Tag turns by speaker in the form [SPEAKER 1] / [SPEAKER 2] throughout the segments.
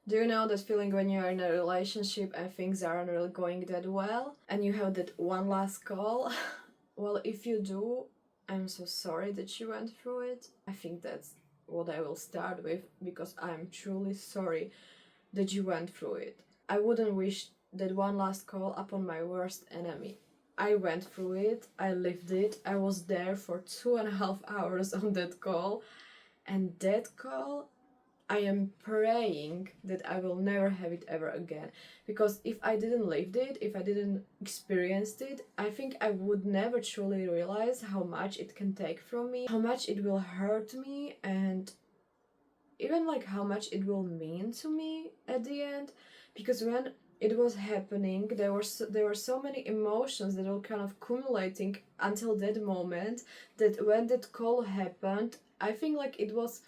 [SPEAKER 1] Do you know that feeling when you're in a relationship and things aren't really going that well and you have that one last call? Well, if you do, I'm so sorry that you went through it. I think that's what I will start with because I'm truly sorry that you went through it. I wouldn't wish that one last call upon my worst enemy. I went through it, I lived it, I was there for 2.5 hours on that call, and that call, I am praying that I will never have it ever again. Because if I didn't live it, if I didn't experience it, I think I would never truly realize how much it can take from me, how much it will hurt me, and even like how much it will mean to me at the end. Because when it was happening, there were so many emotions that were kind of accumulating until that moment, that when that call happened, I think like it was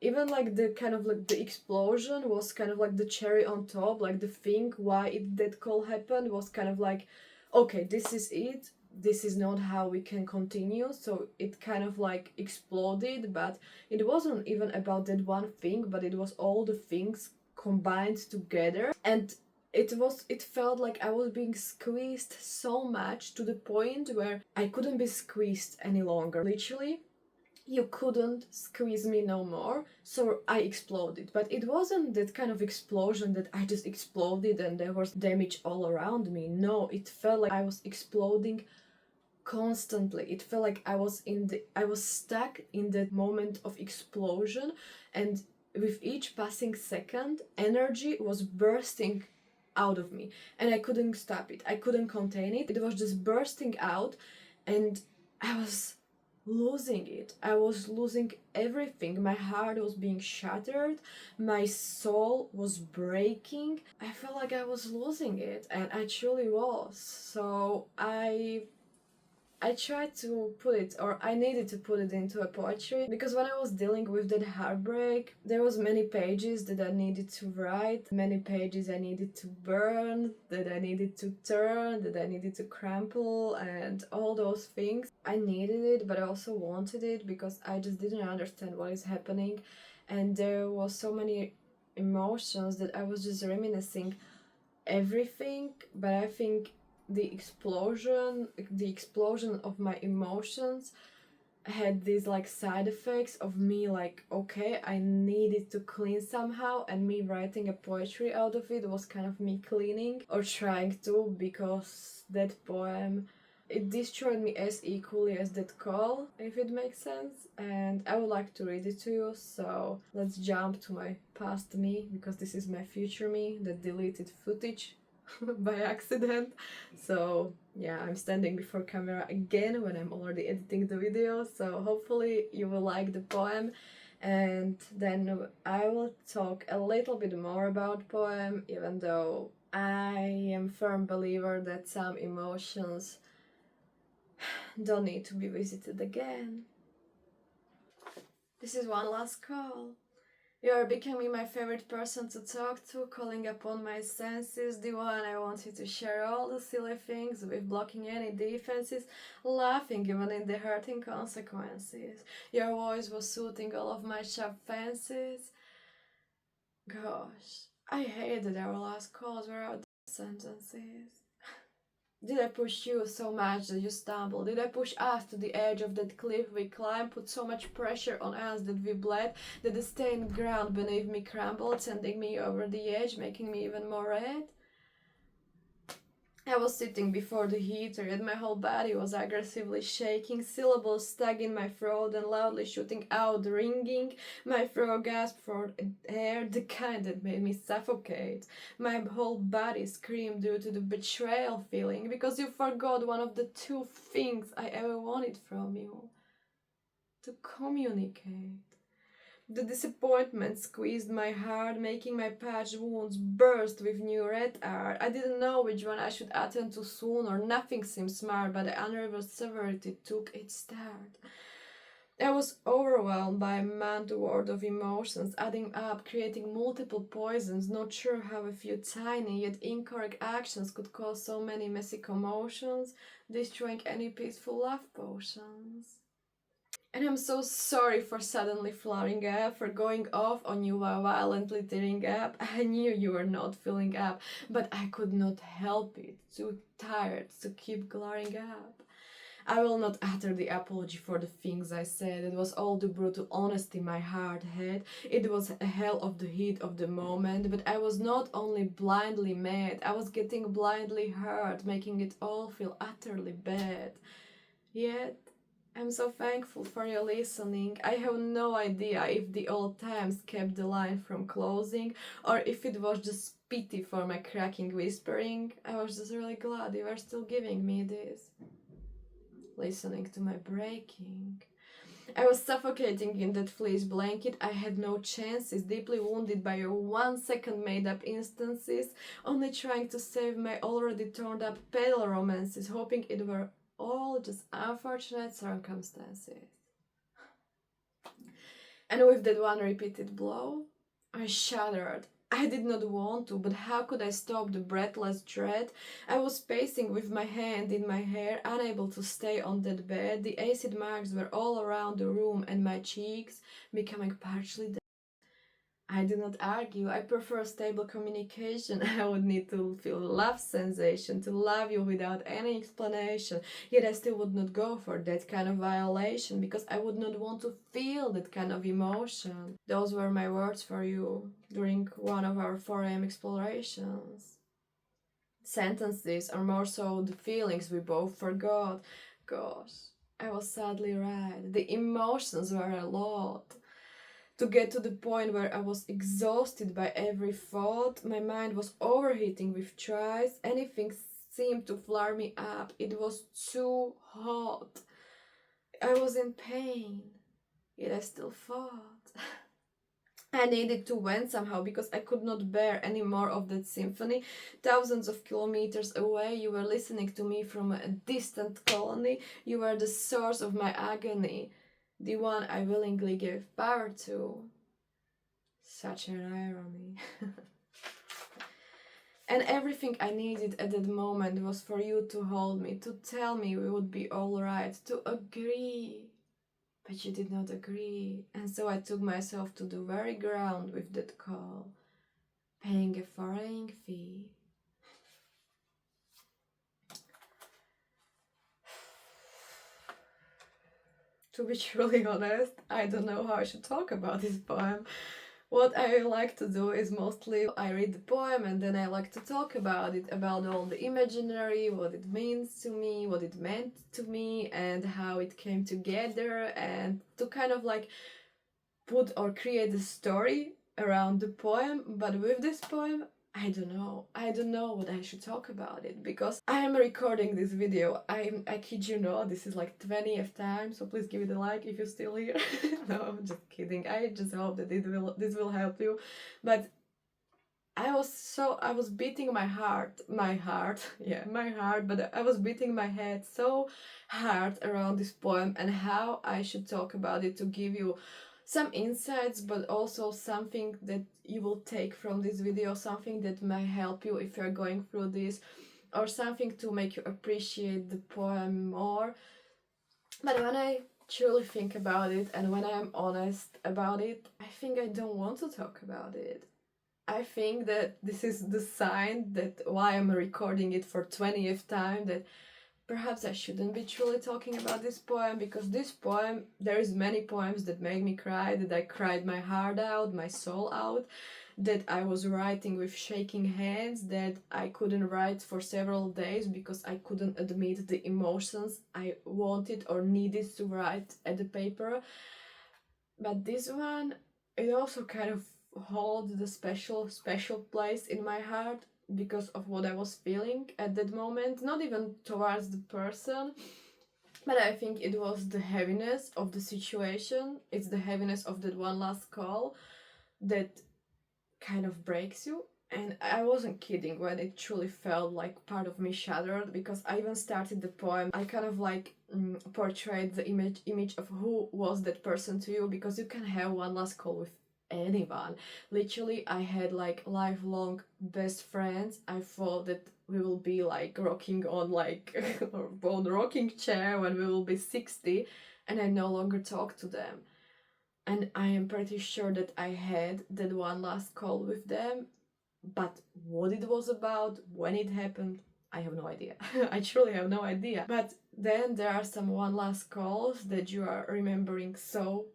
[SPEAKER 1] even like the kind of like the explosion was kind of like the cherry on top, like the thing why that call happened was kind of like, okay, this is it, this is not how we can continue. So it kind of like exploded, but it wasn't even about that one thing, but it was all the things combined together. And it felt like I was being squeezed so much to the point where I couldn't be squeezed any longer. Literally, you couldn't squeeze me no more, so I exploded. But it wasn't that kind of explosion that I just exploded and there was damage all around me. No, it felt like I was exploding constantly. It felt like I was stuck in that moment of explosion, and with each passing second, energy was bursting out of me, and I couldn't stop it. I couldn't contain it. It was just bursting out, and I was losing it. I was losing everything. My heart was being shattered. My soul was breaking. I felt like I was losing it, and I truly was. So I tried to put it, or I needed to put it into a poetry, because when I was dealing with that heartbreak, there was many pages that I needed to write, many pages I needed to burn, that I needed to turn, that I needed to crumple, and all those things. I needed it, but I also wanted it because I just didn't understand what is happening, and there was so many emotions that I was just reminiscing everything. But I think the explosion of my emotions had these like side effects of me like, okay, I needed to clean somehow, and me writing a poetry out of it was kind of me cleaning, or trying to, because that poem, it destroyed me as equally as that call, if it makes sense. And I would like to read it to you, so let's jump to my past me, because this is my future me that deleted footage by accident. So yeah, I'm standing before camera again when I'm already editing the video, so hopefully you will like the poem, and then I will talk a little bit more about poem, even though I am firm believer that some emotions don't need to be visited again. This is one last call. You are becoming my favorite person to talk to, calling upon my senses, the one I wanted to share all the silly things with, blocking any defenses, laughing even in the hurting consequences. Your voice was suiting all of my sharp fancies. Gosh, I hate that our last calls were out sentences. Did I push you so much that you stumbled? Did I push us to the edge of that cliff we climbed, put so much pressure on us that we bled, that the stained ground beneath me crumbled, sending me over the edge, making me even more red? I was sitting before the heater, and my whole body was aggressively shaking, syllables stuck in my throat and loudly shooting out, ringing. My throat gasped for air, the kind that made me suffocate. My whole body screamed due to the betrayal feeling, because you forgot one of the two things I ever wanted from you: to communicate. The disappointment squeezed my heart, making my patched wounds burst with new red art. I didn't know which one I should attend to sooner. Nothing seemed smart, but the unrevealed severity took its start. I was overwhelmed by a mad world of emotions, adding up, creating multiple poisons, not sure how a few tiny yet incorrect actions could cause so many messy commotions, destroying any peaceful love potions. And I'm so sorry for suddenly flaring up, for going off on you while violently tearing up. I knew you were not feeling up, but I could not help it. Too tired to keep glaring up. I will not utter the apology for the things I said. It was all the brutal honesty my heart had. It was a hell of the heat of the moment, but I was not only blindly mad, I was getting blindly hurt, making it all feel utterly bad. Yet, I'm so thankful for your listening. I have no idea if the old times kept the line from closing or if it was just pity for my cracking whispering. I was just really glad you were still giving me this. Listening to my breaking. I was suffocating in that fleece blanket. I had no chances, deeply wounded by your 1 second made up instances, only trying to save my already torn up pale romances, hoping it were all just unfortunate circumstances. And with that one repeated blow, I shuddered. I did not want to, but how could I stop the breathless dread? I was pacing with my hand in my hair, unable to stay on that bed. The acid marks were all around the room and my cheeks becoming partially dead. I do not argue. I prefer stable communication. I would need to feel love sensation, to love you without any explanation. Yet I still would not go for that kind of violation because I would not want to feel that kind of emotion. Those were my words for you during one of our 4 a.m. explorations. Sentences, or more so the feelings we both forgot. Gosh, I was sadly right. The emotions were a lot. To get to the point where I was exhausted by every thought, my mind was overheating with tries, anything seemed to flare me up. It was too hot. I was in pain, yet I still fought. I needed to win somehow because I could not bear any more of that symphony. Thousands of kilometers away, you were listening to me from a distant colony. You were the source of my agony, the one I willingly gave power to. Such an irony. And everything I needed at that moment was for you to hold me, to tell me we would be alright, to agree. But you did not agree, and so I took myself to the very ground with that call, paying a foreign fee. To be truly honest, I don't know how I should talk about this poem. What I like to do is mostly I read the poem and then I like to talk about it, about all the imaginary, what it means to me, what it meant to me, and how it came together, and to kind of like put or create a story around the poem. But with this poem, I don't know what I should talk about it, because I am recording this video. I kid you not, this is like 20th time, so please give it a like if you're still here. No, I'm just kidding. I just hope that this will help you. But I was beating my heart, but I was beating my head so hard around this poem and how I should talk about it to give you some insights, but also something that you will take from this video, something that might help you if you're going through this, or something to make you appreciate the poem more. But when I truly think about it and when I'm honest about it, I think I don't want to talk about it. I think that this is the sign that why I'm recording it for 20th time, that perhaps I shouldn't be truly talking about this poem, because this poem, there is many poems that make me cry, that I cried my heart out, my soul out, that I was writing with shaking hands, that I couldn't write for several days because I couldn't admit the emotions I wanted or needed to write at the paper. But this one, it also kind of holds the special place in my heart because of what I was feeling at that moment, not even towards the person, but I think it was the heaviness of the situation. It's the heaviness of that one last call that kind of breaks you. And I wasn't kidding when it truly felt like part of me shattered, because I even started the poem. I kind of like portrayed the image of who was that person to you, because you can have one last call with anyone. Literally, I had like lifelong best friends. I thought that we will be like rocking on like on rocking chair when we will be 60, and I no longer talk to them. And I am pretty sure that I had that one last call with them, but what it was about, when it happened, I have no idea. I truly have no idea. But then there are some one last calls that you are remembering so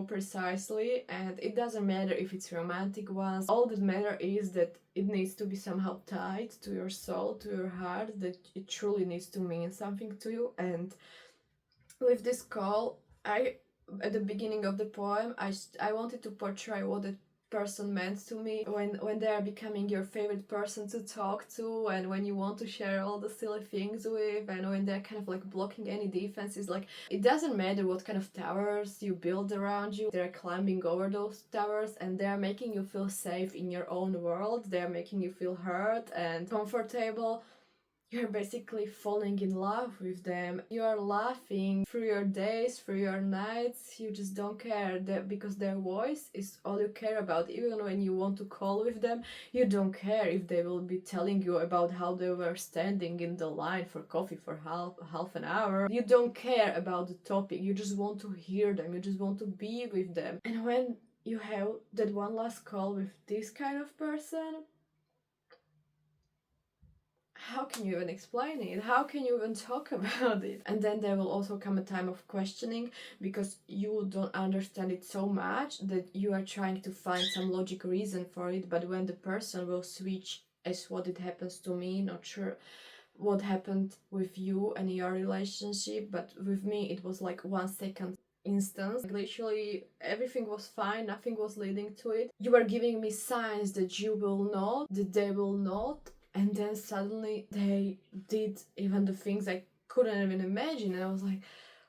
[SPEAKER 1] precisely, and it doesn't matter if it's romantic ones. All that matter is that it needs to be somehow tied to your soul, to your heart, that it truly needs to mean something to you. And with this call, I at the beginning of the poem, I wanted to portray what the person meant to me when they are becoming your favorite person to talk to, and when you want to share all the silly things with, and when they're kind of like blocking any defenses. Like, it doesn't matter what kind of towers you build around you, they're climbing over those towers, and they're making you feel safe in your own world, they're making you feel heard and comfortable. You're basically falling in love with them. You are laughing through your days, through your nights. You just don't care because their voice is all you care about. Even when you want to call with them, you don't care if they will be telling you about how they were standing in the line for coffee for half an hour. You don't care about the topic. You just want to hear them. You just want to be with them. And when you have that one last call with this kind of person, how can you even explain it? How can you even talk about it? And then there will also come a time of questioning, because you don't understand it so much that you are trying to find some logic reason for it. But when the person will switch, as what it happens to me, not sure what happened with you and your relationship, but with me it was like 1 second instance. Like, literally everything was fine, nothing was leading to it. You were giving me signs that you will not, that they will not, and then suddenly they did even the things I couldn't even imagine, and I was like,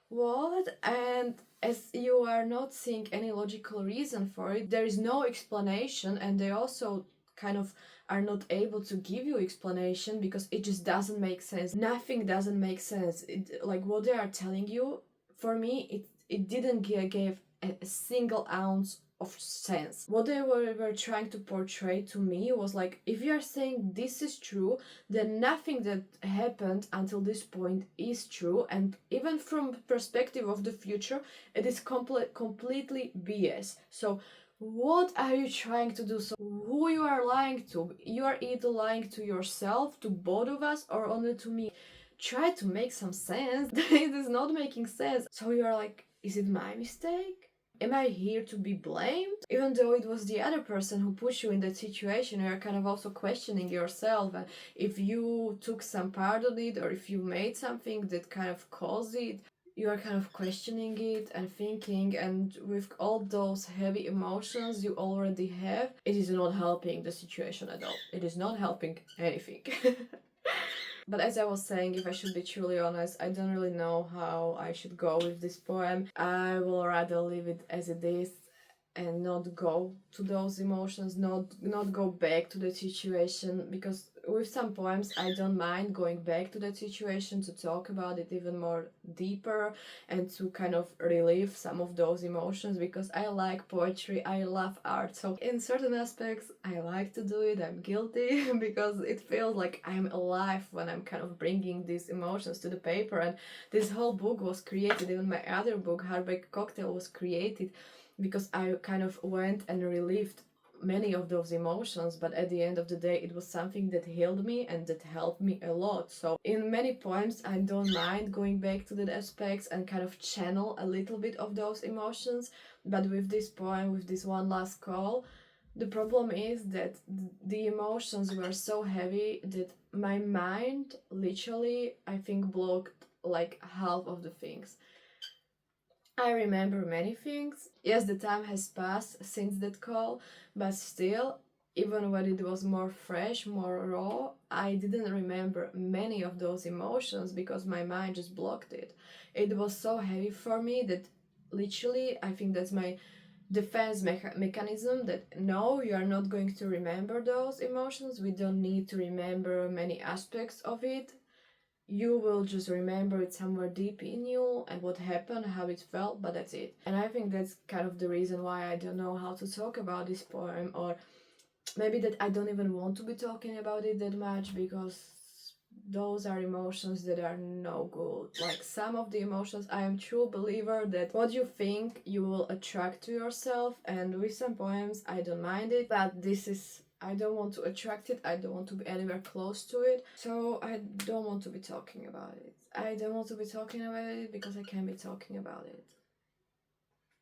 [SPEAKER 1] what? And as you are not seeing any logical reason for it, there is no explanation, and they also kind of are not able to give you explanation because it just doesn't make sense. Nothing doesn't make sense. Like, what they are telling you, for me, it didn't give a single ounce of sense. What they were trying to portray to me was like, if you are saying this is true, then nothing that happened until this point is true, and even from perspective of the future, it is completely BS. So what are you trying to do? So who you are lying to? You are either lying to yourself, to both of us, or only to me. Try to make some sense. It is not making sense. So you are like, is it my mistake? Am I here to be blamed? Even though it was the other person who pushed you in that situation, you're kind of also questioning yourself, and if you took some part of it, or if you made something that kind of caused it, you are kind of questioning it and thinking, and with all those heavy emotions you already have, it is not helping the situation at all. It is not helping anything. But as I was saying, if I should be truly honest, I don't really know how I should go with this poem. I will rather leave it as it is and not go to those emotions, not go back to the situation, because with some poems I don't mind going back to that situation to talk about it even more deeper and to kind of relieve some of those emotions, because I like poetry, I love art. So in certain aspects I like to do it. I'm guilty because it feels like I'm alive when I'm kind of bringing these emotions to the paper. And this whole book was created, even my other book, Heartbreak Cocktail, was created because I kind of went and relieved many of those emotions, but at the end of the day it was something that healed me and that helped me a lot. So in many poems I don't mind going back to the aspects and kind of channel a little bit of those emotions, but with this poem, with this one last call, the problem is that the emotions were so heavy that my mind literally, I think, blocked like half of the things. I remember many things. Yes, the time has passed since that call, but still, even when it was more fresh, more raw, I didn't remember many of those emotions because my mind just blocked it. It was so heavy for me that literally, I think that's my defense mechanism, that no, you are not going to remember those emotions. We don't need to remember many aspects of it. You will just remember it somewhere deep in you and what happened, how it felt, but that's it. And I think that's kind of the reason why I don't know how to talk about this poem, or maybe that I don't even want to be talking about it that much, because those are emotions that are no good. Like some of the emotions, I am true believer that what you think you will attract to yourself, and with some poems I don't mind it, but this is, I don't want to attract it, I don't want to be anywhere close to it, so I don't want to be talking about it. I don't want to be talking about it because I can't be talking about it.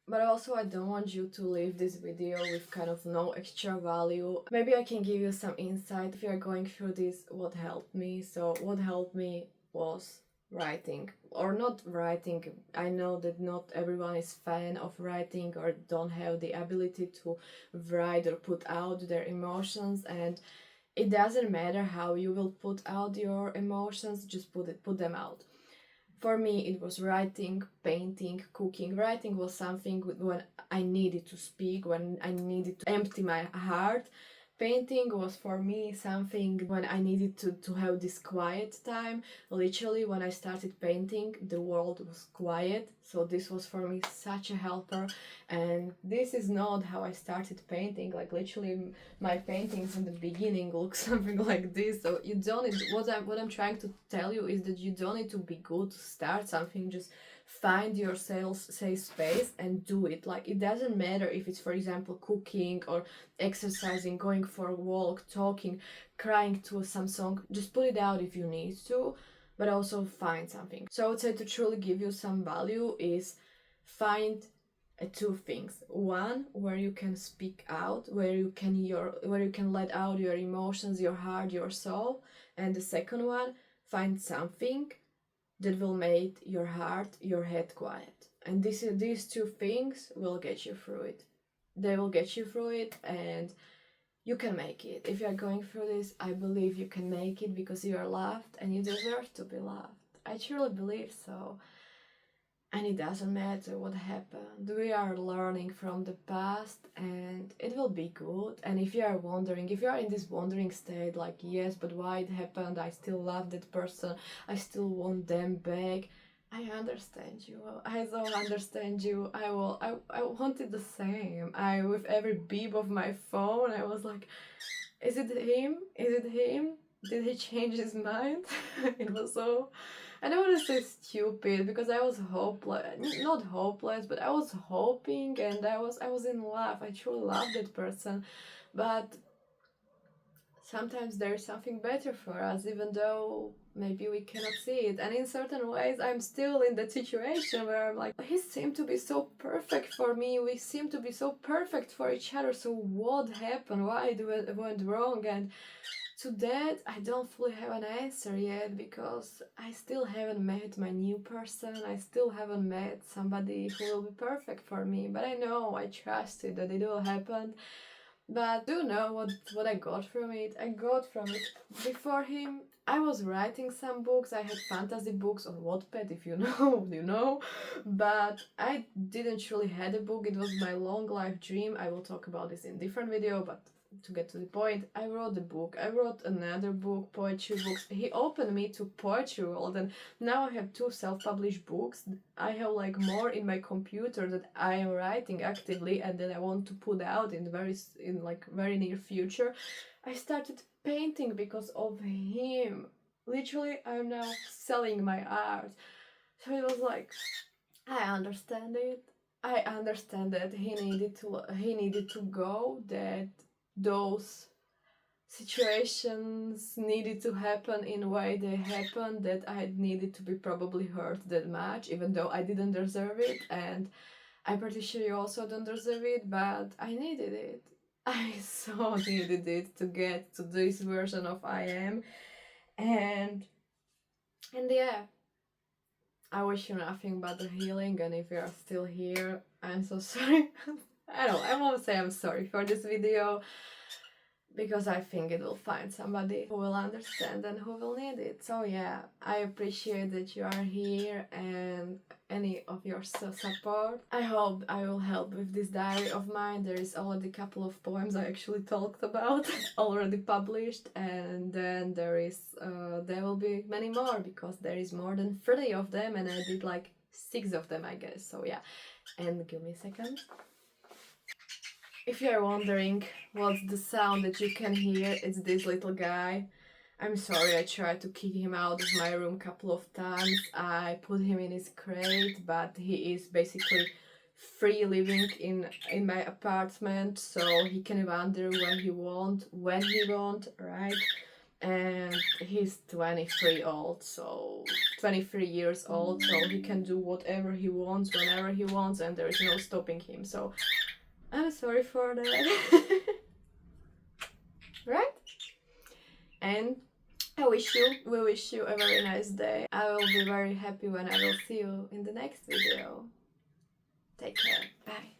[SPEAKER 1] But also I don't want you to leave this video with kind of no extra value. Maybe I can give you some insight if you're going through this, what helped me. So what helped me was writing, or not writing. I know that not everyone is fan of writing or don't have the ability to write or put out their emotions, and it doesn't matter how you will put out your emotions, just put them out. For me, it was writing, painting, cooking. Writing was something when I needed to speak, when I needed to empty my heart. Painting was for me something when I needed to have this quiet time. Literally, when I started painting, the world was quiet. So this was for me such a helper. And this is not how I started painting. Like literally, my paintings in the beginning look something like this. So you don't need, what I'm trying to tell you is that you don't need to be good to start something. Just find yourself safe space and do it. Like it doesn't matter if it's, for example, cooking or exercising, going for a walk, talking, crying to some song. Just put it out if you need to, but also find something. So I would say to truly give you some value is find two things. One, where you can speak out, where you can let out your emotions, your heart, your soul. And the second one, find something that will make your heart, your head quiet. And these two things will get you through it. They will get you through it, and you can make it. If you're going through this, I believe you can make it because you are loved and you deserve to be loved. I truly believe so. And it doesn't matter what happened. We are learning from the past and it will be good. And if you are wondering, if you are in this wondering state, like, yes, but why it happened, I still love that person, I still want them back, I understand you. I so understand you. I wanted the same. With every beep of my phone, I was like, is it him? Is it him? Did he change his mind? It was so, I don't want to say stupid because I was hopeless, not hopeless, but I was hoping, and I was in love. I truly loved that person, but sometimes there is something better for us, even though maybe we cannot see it. And in certain ways, I'm still in that situation where I'm like, he seemed to be so perfect for me. We seem to be so perfect for each other. So what happened? Why it went wrong? And to that, I don't fully have an answer yet because I still haven't met my new person. I still haven't met somebody who will be perfect for me. But I know, I trust it that it will happen. But do you know what I got from it? I got from it before him. I was writing some books. I had fantasy books on Wattpad, if you know, you know. But I didn't really had a book. It was my long life dream. I will talk about this in different video, but to get to the point, I wrote the book. I wrote another book, poetry books. He opened me to poetry world, and now I have two self-published books. I have like more in my computer that I am writing actively and that I want to put out in very near future. I started painting because of him. Literally, I'm now selling my art. So it was like, I understand it. I understand that he needed to go, that those situations needed to happen in a way they happened, that I needed to be probably hurt that much, even though I didn't deserve it, and I'm pretty sure you also don't deserve it, but I needed it. I so needed it to get to this version of I am, and yeah, I wish you nothing but the healing, and if you are still here, I'm so sorry. I won't say I'm sorry for this video, because I think it will find somebody who will understand and who will need it. So yeah, I appreciate that you are here and any of your support. I hope I will help with this diary of mine. There is already a couple of poems I actually talked about already published, and then there will be many more because there is more than 30 of them, and I did like 6 of them, I guess. So yeah, and give me a second. If you are wondering what's the sound that you can hear, it's this little guy. I'm sorry, I tried to kick him out of my room a couple of times. I put him in his crate, but he is basically free living in my apartment, so he can wander when he want, right? And he's 23 years old, so he can do whatever he wants whenever he wants, and there is no stopping him. So I'm sorry for that. Right? And we wish you a very nice day. I will be very happy when I will see you in the next video. Take care. Bye.